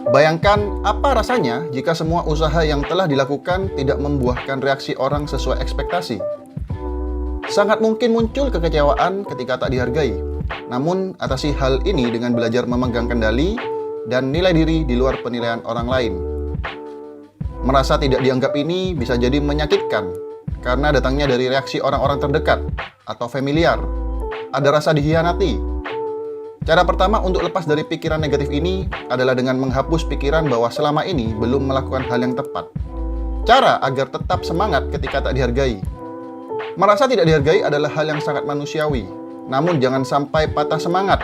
Bayangkan apa rasanya jika semua usaha yang telah dilakukan tidak membuahkan reaksi orang sesuai ekspektasi. Sangat mungkin muncul kekecewaan ketika tak dihargai. Namun, atasi hal ini dengan belajar memegang kendali dan nilai diri di luar penilaian orang lain. Merasa tidak dianggap ini bisa jadi menyakitkan karena datangnya dari reaksi orang-orang terdekat atau familiar. Ada rasa dikhianati. Cara pertama untuk lepas dari pikiran negatif ini adalah dengan menghapus pikiran bahwa selama ini belum melakukan hal yang tepat. Cara agar tetap semangat ketika tak dihargai. Merasa tidak dihargai adalah hal yang sangat manusiawi, namun jangan sampai patah semangat.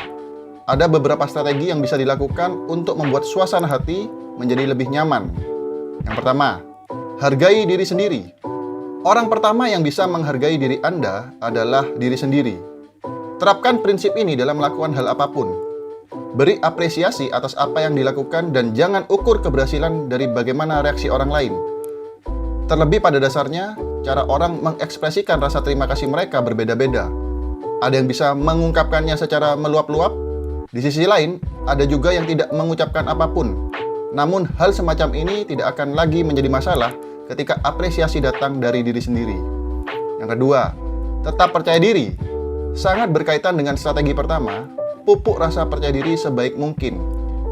Ada beberapa strategi yang bisa dilakukan untuk membuat suasana hati menjadi lebih nyaman. Yang pertama, hargai diri sendiri. Orang pertama yang bisa menghargai diri Anda adalah diri sendiri. Terapkan prinsip ini dalam melakukan hal apapun. Beri apresiasi atas apa yang dilakukan dan jangan ukur keberhasilan dari bagaimana reaksi orang lain. Terlebih pada dasarnya, cara orang mengekspresikan rasa terima kasih mereka berbeda-beda. Ada yang bisa mengungkapkannya secara meluap-luap. Di sisi lain, ada juga yang tidak mengucapkan apapun. Namun, hal semacam ini tidak akan lagi menjadi masalah ketika apresiasi datang dari diri sendiri. Yang kedua, tetap percaya diri. Sangat berkaitan dengan strategi pertama, pupuk rasa percaya diri sebaik mungkin.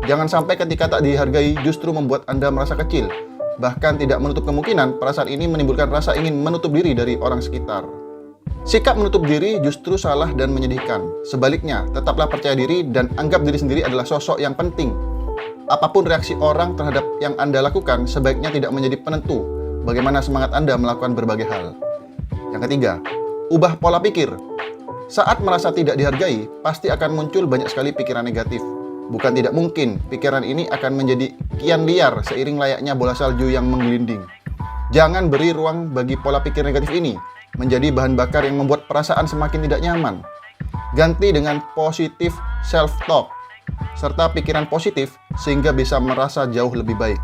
Jangan sampai ketika tak dihargai justru membuat Anda merasa kecil. Bahkan tidak menutup kemungkinan perasaan ini menimbulkan rasa ingin menutup diri dari orang sekitar. Sikap menutup diri justru salah dan menyedihkan. Sebaliknya, tetaplah percaya diri dan anggap diri sendiri adalah sosok yang penting. Apapun reaksi orang terhadap yang Anda lakukan, sebaiknya tidak menjadi penentu bagaimana semangat Anda melakukan berbagai hal. Yang ketiga, ubah pola pikir. Saat merasa tidak dihargai, pasti akan muncul banyak sekali pikiran negatif. Bukan tidak mungkin, pikiran ini akan menjadi kian liar seiring layaknya bola salju yang menggelinding. Jangan beri ruang bagi pola pikir negatif ini, menjadi bahan bakar yang membuat perasaan semakin tidak nyaman. Ganti dengan positif self-talk, serta pikiran positif sehingga bisa merasa jauh lebih baik.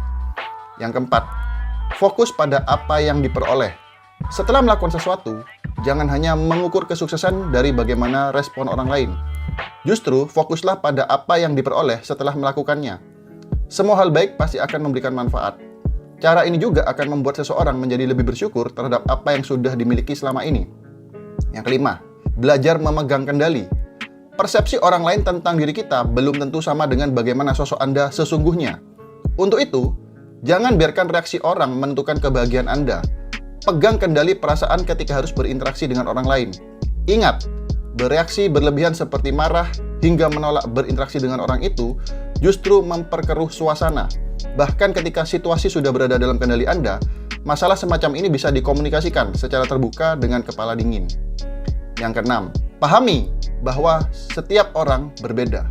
Yang keempat, fokus pada apa yang diperoleh. Setelah melakukan sesuatu, jangan hanya mengukur kesuksesan dari bagaimana respon orang lain. Justru, fokuslah pada apa yang diperoleh setelah melakukannya. Semua hal baik pasti akan memberikan manfaat. Cara ini juga akan membuat seseorang menjadi lebih bersyukur terhadap apa yang sudah dimiliki selama ini. Yang kelima, belajar memegang kendali. Persepsi orang lain tentang diri kita belum tentu sama dengan bagaimana sosok Anda sesungguhnya. Untuk itu, jangan biarkan reaksi orang menentukan kebahagiaan Anda. Pegang kendali perasaan ketika harus berinteraksi dengan orang lain. Ingat, bereaksi berlebihan seperti marah hingga menolak berinteraksi dengan orang itu justru memperkeruh suasana. Bahkan ketika situasi sudah berada dalam kendali Anda, masalah semacam ini bisa dikomunikasikan secara terbuka dengan kepala dingin. Yang keenam, pahami bahwa setiap orang berbeda.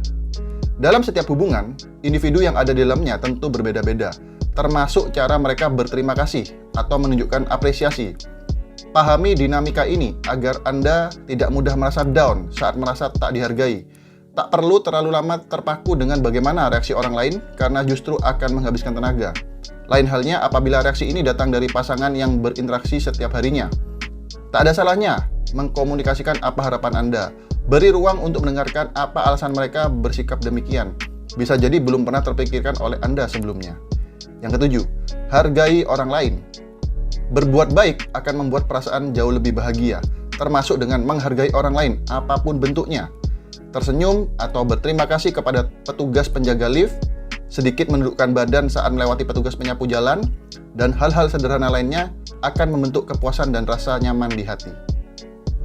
Dalam setiap hubungan, individu yang ada di dalamnya tentu berbeda-beda, termasuk cara mereka berterima kasih atau menunjukkan apresiasi. Pahami dinamika ini agar Anda tidak mudah merasa down saat merasa tak dihargai. Tak perlu terlalu lama terpaku dengan bagaimana reaksi orang lain karena justru akan menghabiskan tenaga. Lain halnya apabila reaksi ini datang dari pasangan yang berinteraksi setiap harinya. Tak ada salahnya mengkomunikasikan apa harapan Anda. Beri ruang untuk mendengarkan apa alasan mereka bersikap demikian. Bisa jadi belum pernah terpikirkan oleh Anda sebelumnya. Yang ketujuh, hargai orang lain. Berbuat baik akan membuat perasaan jauh lebih bahagia, termasuk dengan menghargai orang lain, apapun bentuknya. Tersenyum atau berterima kasih kepada petugas penjaga lift, sedikit menundukkan badan saat melewati petugas penyapu jalan, dan hal-hal sederhana lainnya akan membentuk kepuasan dan rasa nyaman di hati.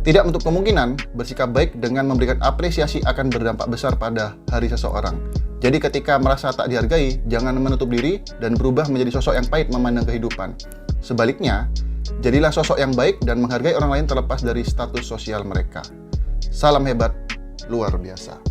Tidak menutup kemungkinan, bersikap baik dengan memberikan apresiasi akan berdampak besar pada hari seseorang. Jadi ketika merasa tak dihargai, jangan menutup diri dan berubah menjadi sosok yang pahit memandang kehidupan. Sebaliknya, jadilah sosok yang baik dan menghargai orang lain terlepas dari status sosial mereka. Salam hebat, luar biasa.